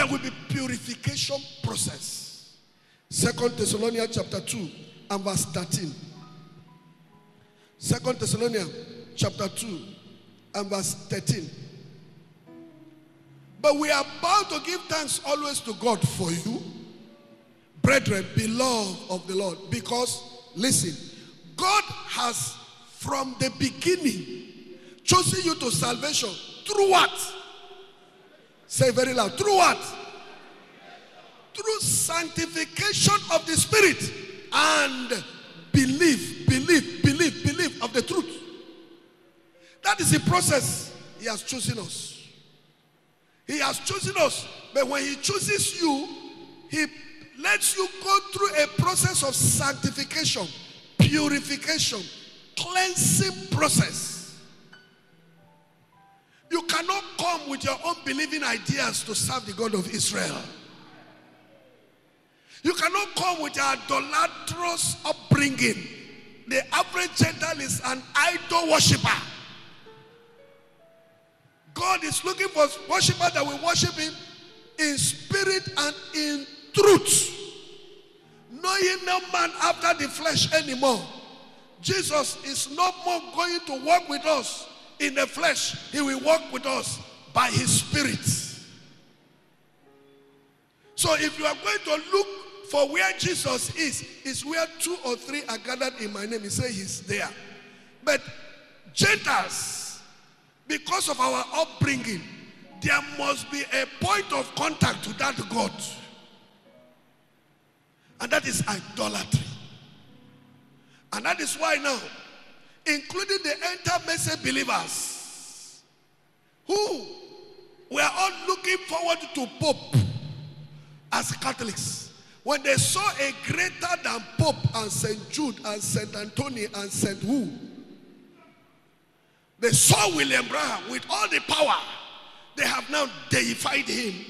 there will be purification process. 2 Thessalonians chapter 2 and verse 13. 2 Thessalonians chapter 2 and verse 13. But we are bound to give thanks always to God for you, brethren, beloved of the Lord, because, listen, God has from the beginning chosen you to salvation through what? Say very loud. Through what? Through sanctification of the Spirit and belief of the truth. That is the process he has chosen us. He has chosen us, but when he chooses you, he lets you go through a process of sanctification, purification, cleansing process. You cannot come with your own believing ideas to serve the God of Israel. You cannot come with your idolatrous upbringing. The average Gentile is an idol worshiper. God is looking for worshipers that will worship him in spirit and in truth, knowing no man after the flesh anymore. Jesus is no more going to walk with us in the flesh. He will walk with us by his Spirit. So if you are going to look for where Jesus is where 2 or 3 are gathered in my name. He says he's there. But Gentiles, because of our upbringing, there must be a point of contact to that God. And that is idolatry. And that is why now, including the intermediate believers, who were all looking forward to Pope as Catholics, when they saw a greater than Pope and St. Jude and St. Anthony and St. who, they saw William Branham with all the power. They have now deified him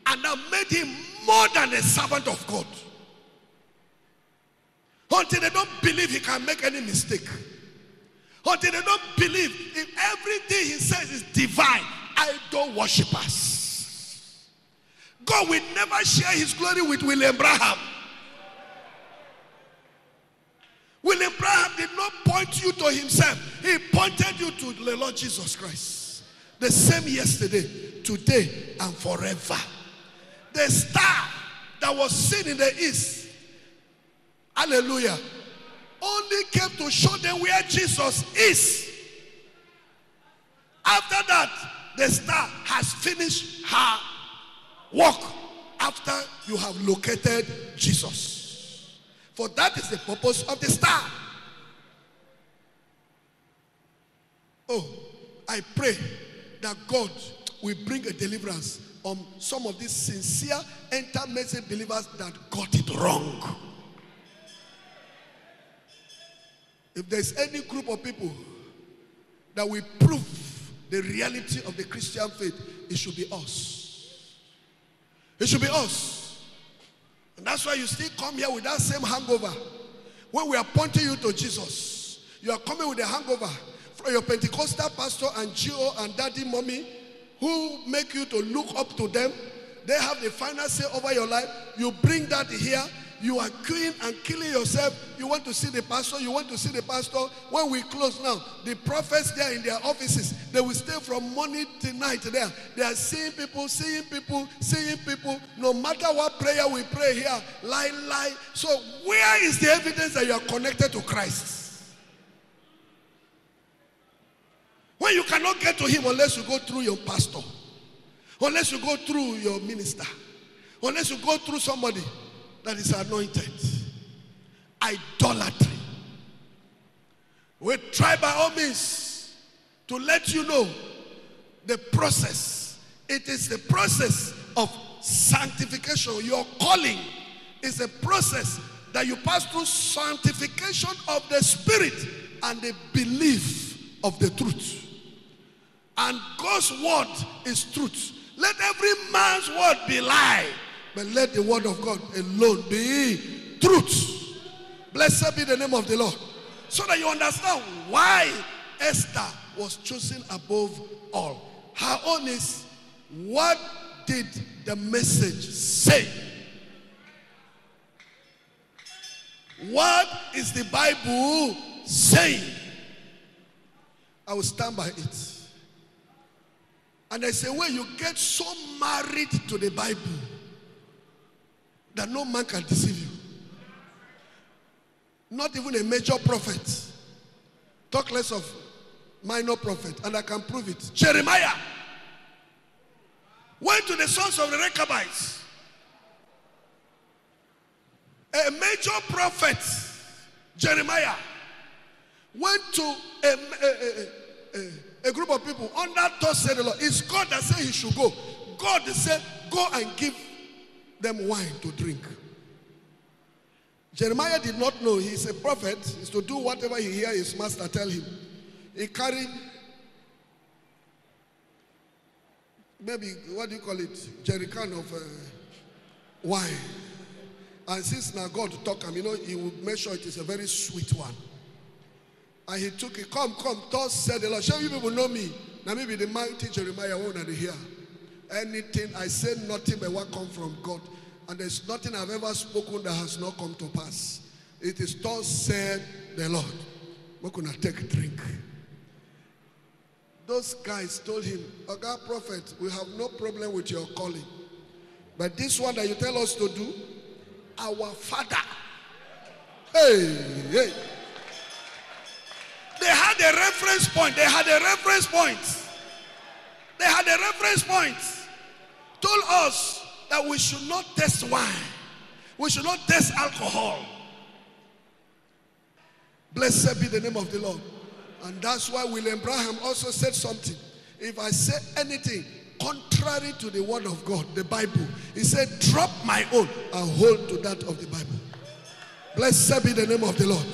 and now made him more than a servant of God. Until they don't believe he can make any mistake. Until they don't believe if everything he says is divine. Idol worshippers. God will never share his glory with William Branham. William Branham did not point you to himself. He pointed you to the Lord Jesus Christ. The same yesterday, today, and forever. The star that was seen in the east, hallelujah, only came to show them where Jesus is. After that, the star has finished her work after you have located Jesus. For that is the purpose of the star. Oh, I pray that God will bring a deliverance on some of these sincere intermediate believers that got it wrong. If there's any group of people that will prove the reality of the Christian faith, it should be us. It should be us. And that's why you still come here with that same hangover. When we are pointing you to Jesus, you are coming with a hangover from your Pentecostal pastor and Gio and daddy, mommy, who make you to look up to them. They have the final say over your life. You bring that here. You are queuing and killing yourself. You want to see the pastor. You want to see the pastor. When we close now, the prophets there in their offices, they will stay from morning till night there. They are seeing people, seeing people, seeing people. No matter what prayer we pray here, lie. So where is the evidence that you are connected to Christ? When you cannot get to him unless you go through your pastor, unless you go through your minister, unless you go through somebody that is anointed. Idolatry. We try by all means to let you know the process. It is the process of sanctification. Your calling is a process that you pass through sanctification of the Spirit and the belief of the truth. And God's word is truth. Let every man's word be lie, but let the word of God alone be truth. Blessed be the name of the Lord. So that you understand why Esther was chosen above all. Her own is what did the message say? What is the Bible saying? I will stand by it. And there's a way you get so married to the Bible that no man can deceive you. Not even a major prophet. Talk less of minor prophet. And I can prove it. Jeremiah went to the sons of the Rechabites. A major prophet, Jeremiah, went to a group of people under thus said the Lord. It's God that said he should go. God said, go and give them wine to drink. Jeremiah did not know. He's a prophet. He's to do whatever he hears his master tell him. He carried, maybe, what do you call it? Jerrycan of wine. And since now God talk him, he will make sure it is a very sweet one. And he took it. Come, thus said the Lord. Shall you people know me? Now maybe the mighty Jeremiah won't hear. Anything I say, nothing but what come from God. And there's nothing I've ever spoken that has not come to pass. It is thus said the Lord. We're going to take a drink. Those guys told him, God prophet, we have no problem with your calling. But this one that you tell us to do, our father. Hey. They had a reference point. Told us that we should not taste wine. We should not taste alcohol. Blessed be the name of the Lord. And that's why William Branham also said something. If I say anything contrary to the word of God, the Bible, he said, drop my own and hold to that of the Bible. Blessed be the name of the Lord.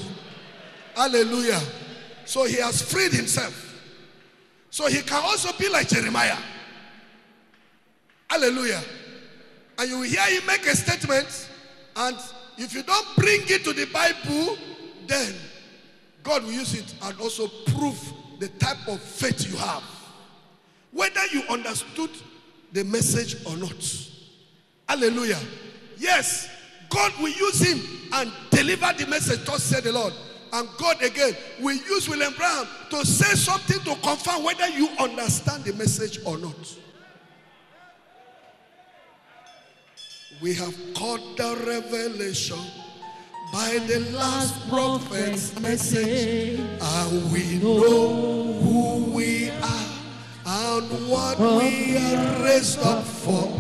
Hallelujah. So he has freed himself. So he can also be like Jeremiah. Hallelujah. And you will hear him make a statement, and if you don't bring it to the Bible, then God will use it and also prove the type of faith you have. Whether you understood the message or not. Hallelujah. Yes, God will use him and deliver the message, thus said the Lord. And God again will use William Branham to say something to confirm whether you understand the message or not. We have caught the revelation by the last prophet's message, and we know who we are and what we are raised up for.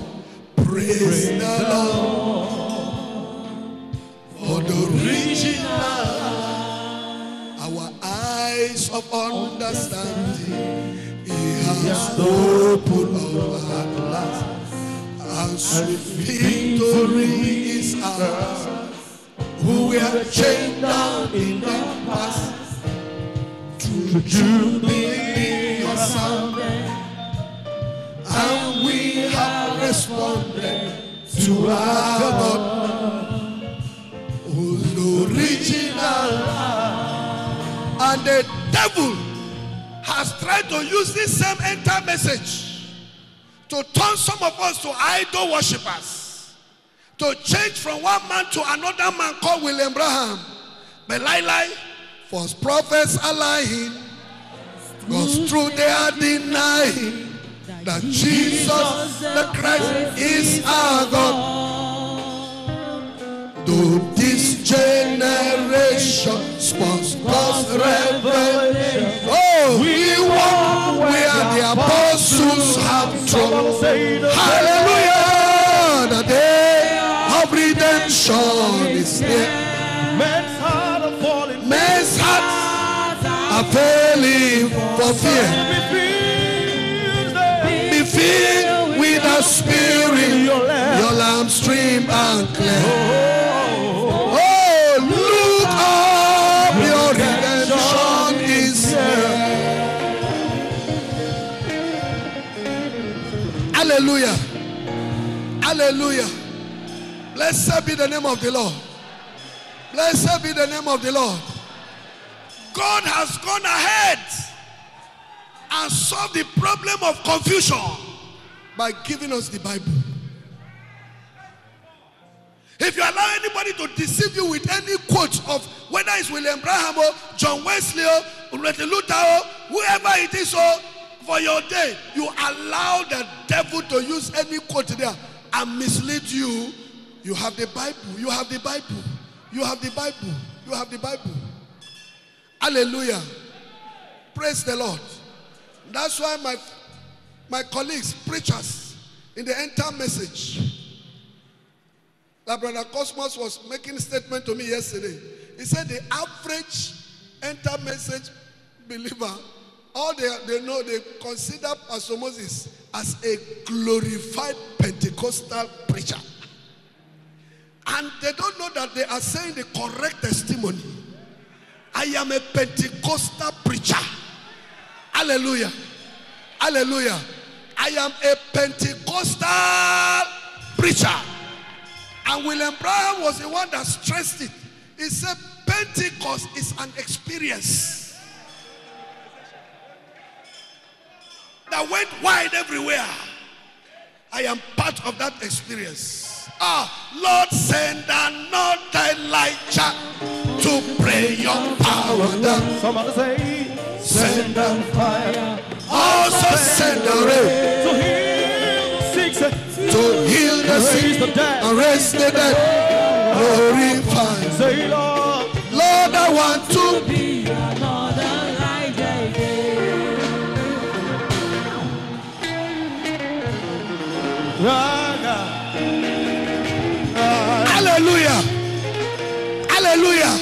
Praise the Lord for the original. Our eyes of understanding, he has opened up at last. And sweet victory is ours, who we are chained down in the past. To Jubilee has sounded, and we have responded to our God, who's original. And the devil has tried to use this same entire message to turn some of us to idol worshippers, to change from one man to another man called William Branham. But lie, false prophets are lying, because true they are denying that Jesus the Christ is our God. Though this generation spawns God's revelation, oh, we walk where the apostles have trod. Hallelujah! The day of redemption is near. Men's hearts are failing for fear. Be filled with the Spirit, your lamp stream and clear. Hallelujah. Hallelujah. Blessed be the name of the Lord. Blessed be the name of the Lord. God has gone ahead and solved the problem of confusion. by giving us the Bible. If you allow anybody to deceive you with any quote of whether it's William Branham or John Wesley or Martin Luther or whoever it is, for your day, you allow the devil to use any quote there and mislead you. You have the Bible. You have the Bible. You have the Bible. You have the Bible. Hallelujah. Praise the Lord. That's why my colleagues, preachers, in the end time message, that Brother Cosmos was making a statement to me yesterday. He said the average end time message believer, all they know, they consider Pastor Moses as a glorified Pentecostal preacher. And they don't know that they are saying the correct testimony. I am a Pentecostal preacher. Hallelujah. Hallelujah. I am a Pentecostal preacher. And William Branham was the one that stressed it. He said Pentecost is an experience that went wide everywhere. I am part of that experience. Lord, send another Elijah to pray your power down. Somebody say, send down fire. Also send a rain to heal the sick, to heal the sick and raise the dead. Glorify. Say, Lord, Lord, I want to be another Elijah again. Hallelujah. Hallelujah.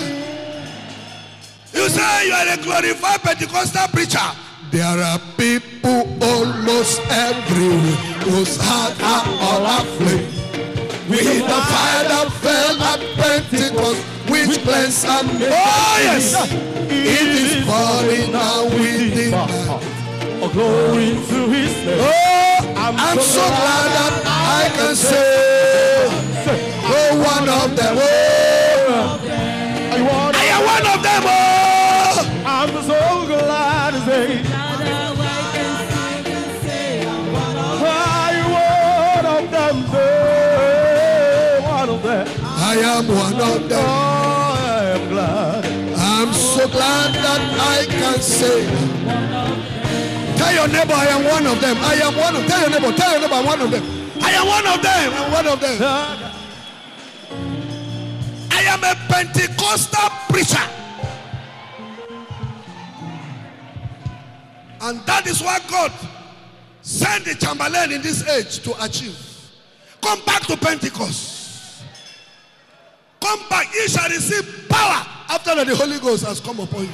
You say you are a glorified Pentecostal preacher. There are people almost everywhere whose hearts are all aflame with the fire that fell at Pentecost, which cleansed and made. Oh yes, it is falling now within my heart. Oh, glory to His name. Oh, I'm so glad that I can say, oh, one of them. Oh, I am one of them. Oh, I'm so glad to say, I am one of them. Oh, I am glad. I'm so glad that I can say. Tell your neighbor, I am one of them. I am one of them. Tell your neighbor, I'm one of them. I am one of them. I'm one of them. I am a Pentecostal preacher. And that is what God sent the Chamberlain in this age to achieve. Come back to Pentecost. Come back. You shall receive power after that the Holy Ghost has come upon you.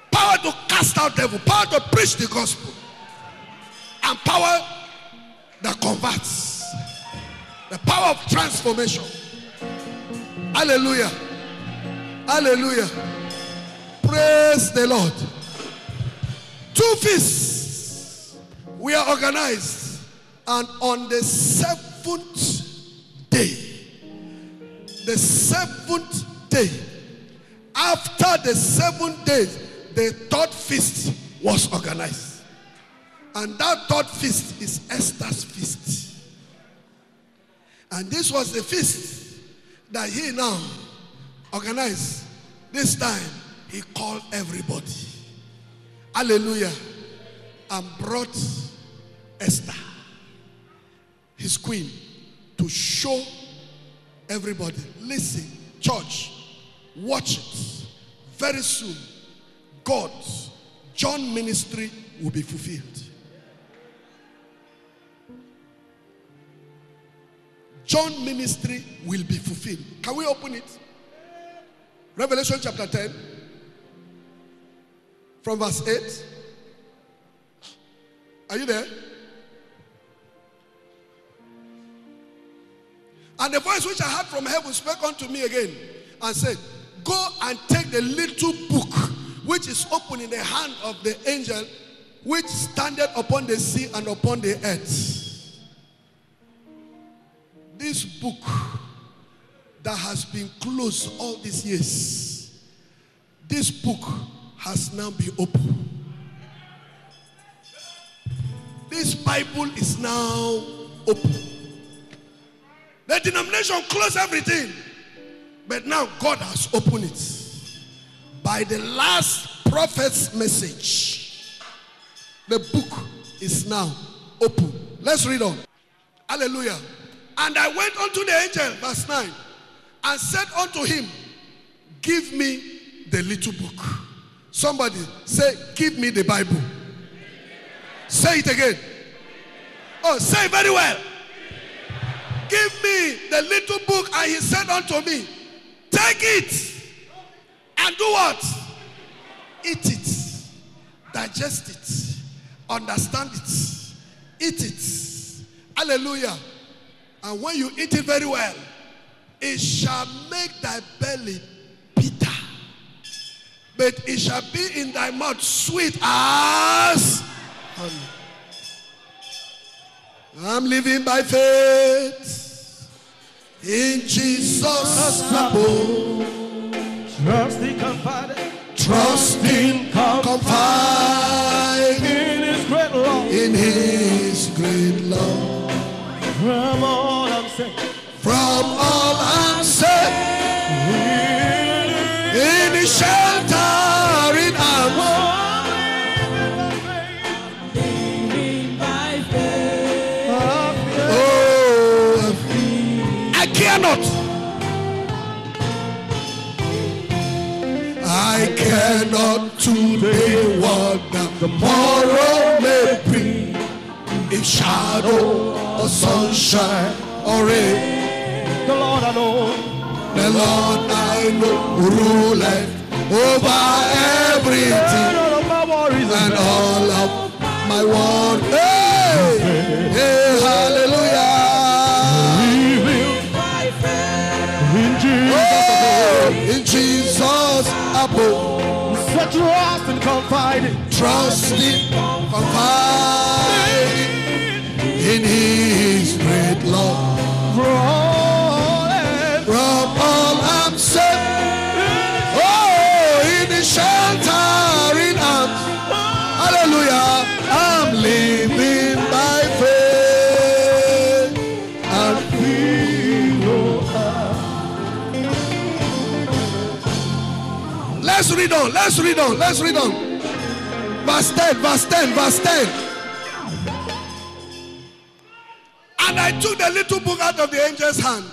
Power to cast out devil. Power to preach the gospel. And power that converts. The power of transformation. Hallelujah. Hallelujah. Praise the Lord. 2 feasts we are organized, and on the 7th day, the 7th day, after the 7 days, the 3rd feast was organized. And that 3rd feast is Esther's feast. And this was the feast that he now organized. This time, he called everybody. Hallelujah. And brought Esther, his queen, to show everybody. Listen, church, watch it. Very soon, God's John ministry will be fulfilled. John ministry will be fulfilled. Can we open it? Revelation chapter 10. From verse 8. Are you there? And the voice which I heard from heaven spoke unto me again and said, go and take the little book which is open in the hand of the angel which standeth upon the sea and upon the earth. This book that has been closed all these years, this book has now been opened. This Bible is now open. The denomination closed everything. But now God has opened it. By the last prophet's message, the book is now open. Let's read on. Hallelujah. And I went unto the angel, verse 9, and said unto him, give me the little book. Somebody say, give me the Bible. Say it again. Oh, say it very well. Give me the little book. And he said unto me, take it and do what? Eat it. Digest it. Understand it. Eat it. Hallelujah. And when you eat it very well, it shall make thy belly bitter, but it shall be in thy mouth sweet as honey. I'm living by faith in Jesus above. Trusting, confiding, Trusting, confiding in His great love. in His great love. From all I'm saying, From all I'm saved, in His sheltering arms. Living by faith. Oh, I cannot. I cannot today what tomorrow may bring. In shadow or sunshine or rain, the Lord I know, the Lord I know ruleth over everything all of my worries and all of my world. Hey, hey, hallelujah. By faith. In Jesus, Oh, in Jesus above, such trust and confiding, trusting, confiding in His great love. From all I'm saved, oh, in His sheltering arms. Hallelujah. I'm living by faith and feel no harm. Let's read on. Let's read on. Let's read on. Verse 10. Verse 10. Verse 10. And I took the little book out of the angel's hand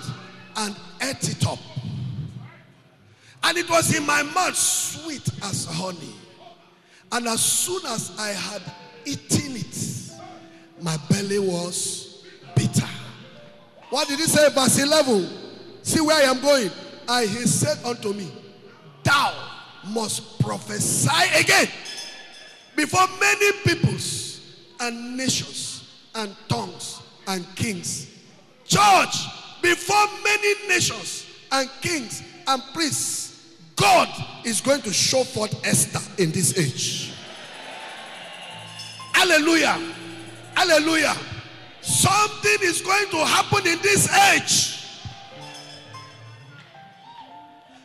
and ate it up. And it was in my mouth sweet as honey. And as soon as I had eaten it, my belly was bitter. What did he say? Verse 11. See where I am going. And he said unto me, thou must prophesy again before many peoples and nations and tongues and kings. Church, before many nations and kings and priests, God is going to show forth Esther in this age. Hallelujah. Hallelujah. Something is going to happen in this age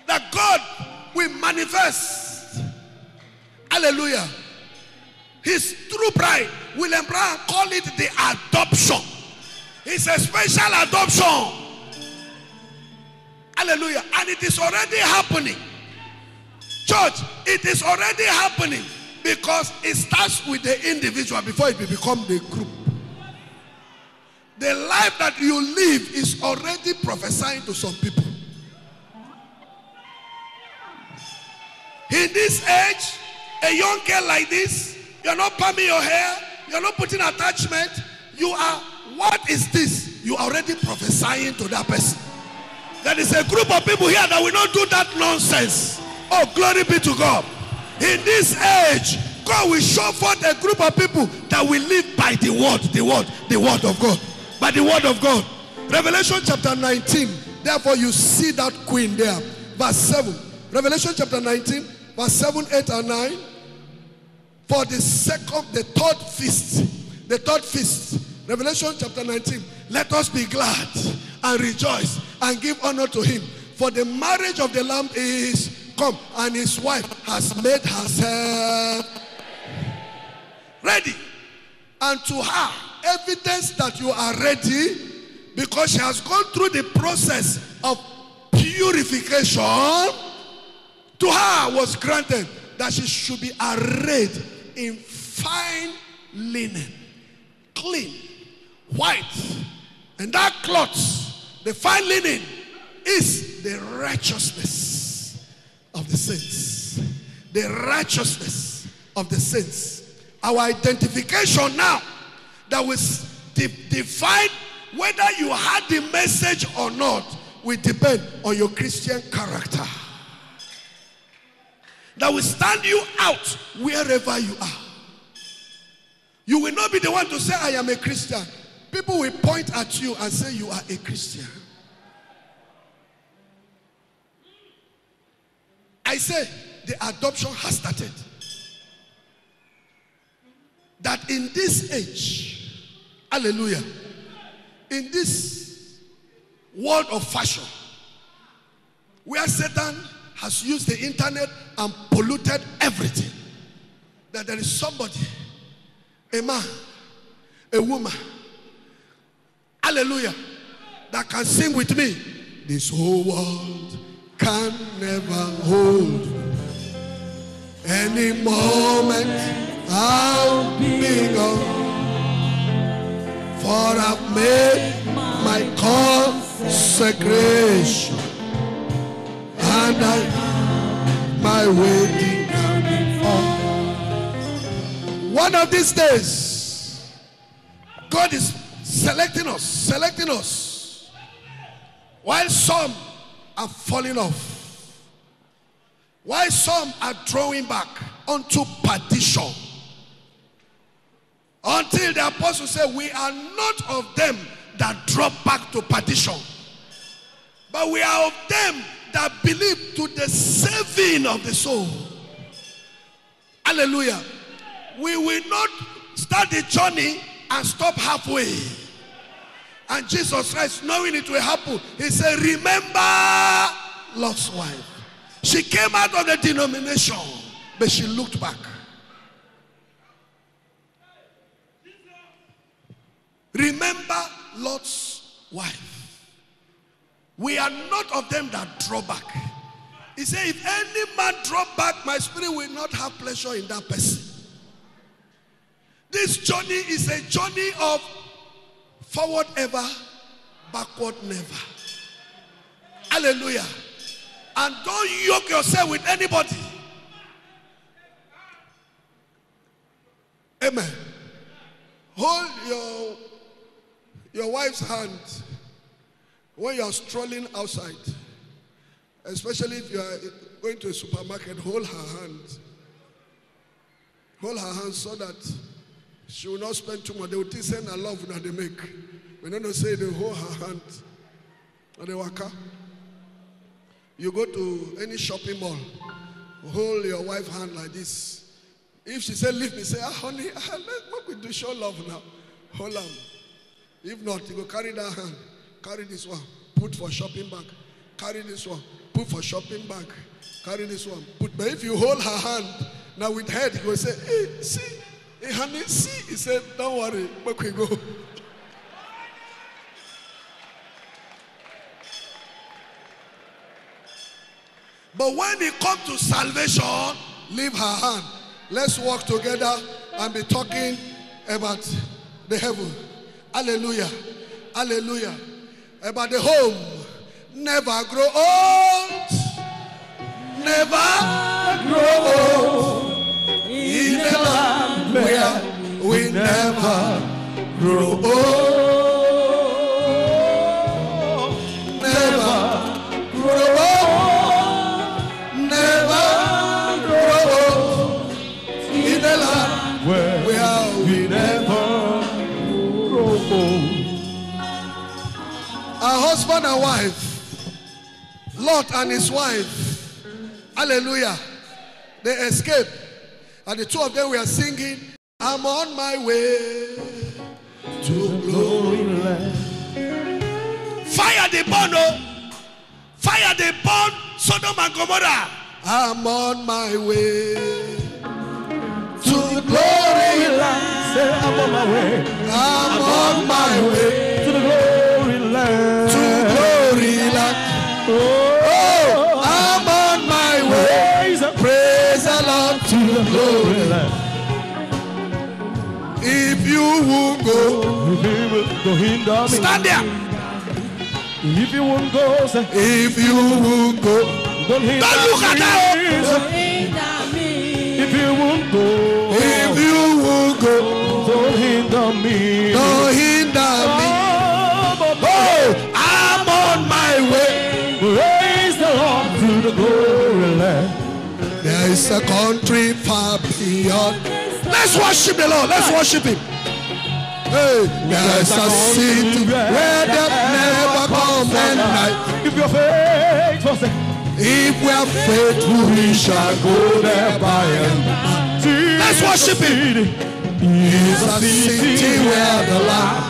that God will manifest. Hallelujah. His true bride, William Brown call it the adoption. It's a special adoption. Hallelujah. And it is already happening. Church, it is already happening because it starts with the individual before it will become the group. The life that you live is already prophesying to some people. In this age, a young girl like this, you're not palming your hair, you're not putting attachment, you are, what is this? You are already prophesying to that person. There is a group of people here that will not do that nonsense. Oh, glory be to God. In this age, God will show forth a group of people that will live by the word of God. By the word of God. Revelation chapter 19. Therefore, you see that queen there. Verse 7. Revelation chapter 19, verse 7, 8, and 9. For the third feast. Revelation chapter 19. Let us be glad and rejoice and give honor to him. For the marriage of the Lamb is come, and his wife has made herself ready. And to her, evidence that you are ready, because she has gone through the process of purification, to her was granted that she should be arrayed in fine linen, clean, white. And that cloth, the fine linen, is the righteousness of the saints. The righteousness of the saints. Our identification now that will define whether you had the message or not will depend on your Christian character. That will stand you out wherever you are. You will not be the one to say, I am a Christian. People will point at you and say, you are a Christian. I say, the adoption has started. That in this age, hallelujah, in this world of fashion, where Satan has used the internet and polluted everything, that there is somebody, a man, a woman, hallelujah, that can sing with me. This whole world can never hold. Any moment I'll be gone, for I've made my consecration, and my waiting on. One of these days, God is selecting us, while some are falling off, while some are drawing back unto perdition. Until the apostle said, we are not of them that drop back to perdition, but we are of them that believe to the saving of the soul. Hallelujah. We will not start the journey and stop halfway. And Jesus Christ, knowing it will happen, he said, remember Lot's wife. She came out of the denomination, but she looked back. Remember Lot's wife. We are not of them that draw back. He said, if any man draw back, my spirit will not have pleasure in that person. This journey is a journey of forward ever, backward never. Hallelujah. And don't yoke yourself with anybody. Amen. Hold your wife's hand when you are strolling outside. Especially if you are going to a supermarket, hold her hand. Hold her hand so that she will not spend too much. They will think send a love that they make. We don't say they hold her hand. And they walk out. You go to any shopping mall, hold your wife's hand like this. If she said leave me, say, honey, what we do? Show love now. Hold on. If not, you go carry that hand. Carry this one. Put for shopping bag. Carry this one. Put for shopping bag. Carry this one. Put. But if you hold her hand, now with head, you go say, hey, see. Hey, honey, see. He said, don't worry. Where we go? But when it comes to salvation, leave her hand. Let's walk together and be talking about the heaven. Hallelujah. Hallelujah. About the home. Never grow old. Never grow old. In the land where we never grow old. Never grow old. Never grow old. In the land where we never grow old. A husband and wife, Lot and his wife, hallelujah, they escaped. And the two of them were singing, I'm on my way to glory land. Fire the burn, oh. Fire the burn, Sodom and Gomorrah. I'm on my way to glory land. Say, I'm on my way. I'm on my way To the glory land. to glory land. Oh, I'm on my way. Praise the Lord to the glory land. If you won't go, Don't hinder me. stand there. If you won't go, say, If you won't go, don't hinder don't look at me. me. If you won't go, if you won't go, don't hinder me. don't hinder me. Oh, I'm on my way. Praise the Lord to the glory land. There is a country far beyond. Let's worship the Lord. Let's worship Him. Hey, there is a city where death never comes at night. If you're faithful, say, If we are faithful, we shall go there by and by. Let's worship Him. It's a city where the Lamb.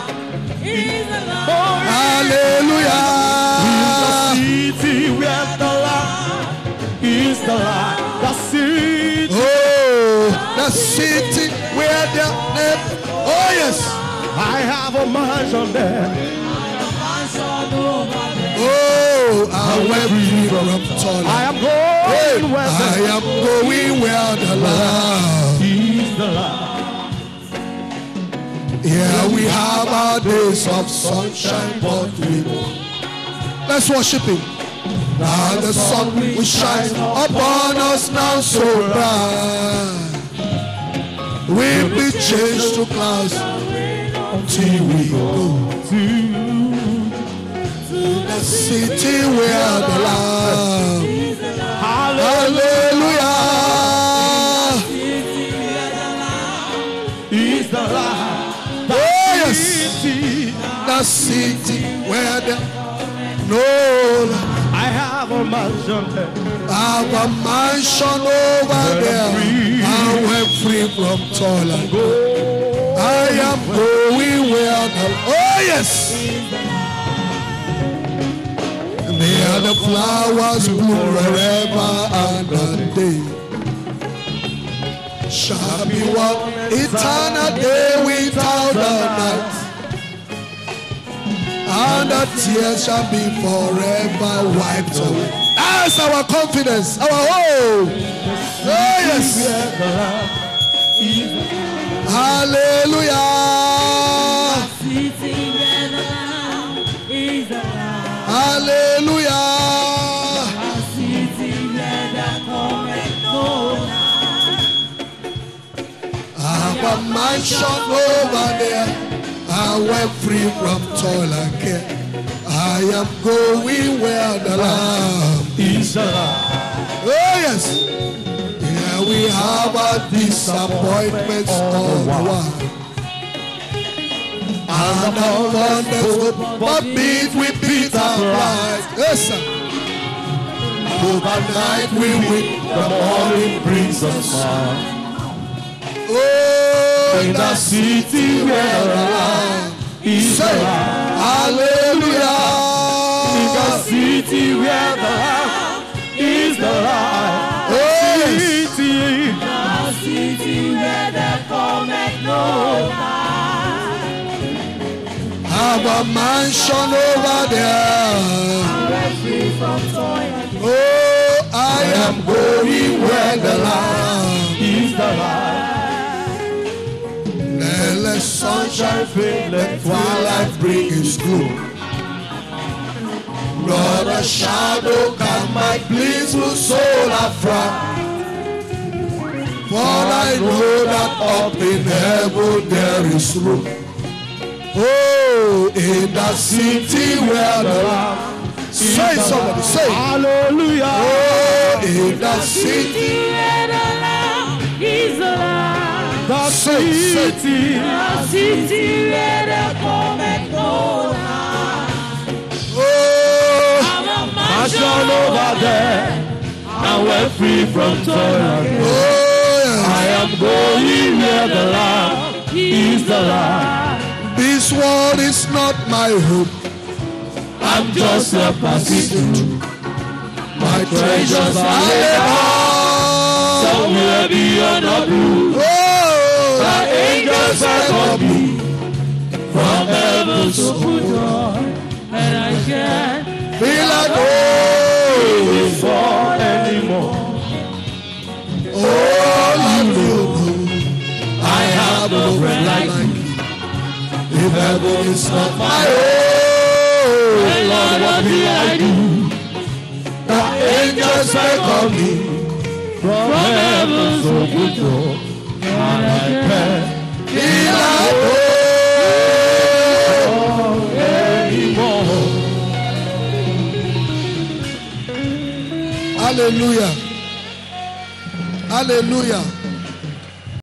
Hallelujah. city where the Lamb is the light. The city. Oh, the city where the oh yes. I have a mansion there. Oh, I went from Tola. I am going where I am going where the Lamb is the light. Here we have our days of sunshine, but let's worship Him. Now the sun will shine upon us now so bright. We'll be changed to clouds until we go to the city where the Lamb. Hallelujah. Is the light. Oh yes. The city where the I have a mansion there. I have a mansion over there. I went free from Tola. I am going where the oh yes. There the flowers bloom forever and a day. Shall be one eternal day without the night. And the tears shall be forever wiped away. That's our confidence, our hope. Oh yes. Hallelujah. Hallelujah. I have a mansion over there. I went free from toil and care. I am going where the Lamb Is the light. oh yes. Here we have our disappointments all the while. And our wonders but beat we beat our pride. Yes sir. Overnight we weep, the morning brings us sun. Oh, in the city where the Lamb is the light. Hallelujah. In the city where the Lamb is the light. Oh, yes. City. Have a mansion over there. Oh, I am going where the Lamb Is the light. let sunshine fade, let twilight bring its gloom. Not a shadow can my blissful soul affright. For I know that up in heaven there is room. Oh, in the city where the Lamb. Say somebody, say. Hallelujah. Oh, in the city. The city. Oh, Mansion over there. And we're free from toil and oh, I am going where the Lamb is the light. this world is not my hope. I'm just a passing. My treasures are laid up Somewhere beyond the blue. oh, The angels welcome me from heaven's open door, and I can't feel like going before anymore. Oh, I have no friend like you. If heaven is not my own, Lord, what will I do? The angels welcome me from heaven's open door, and I can't feel like going anymore. Hallelujah. Hallelujah.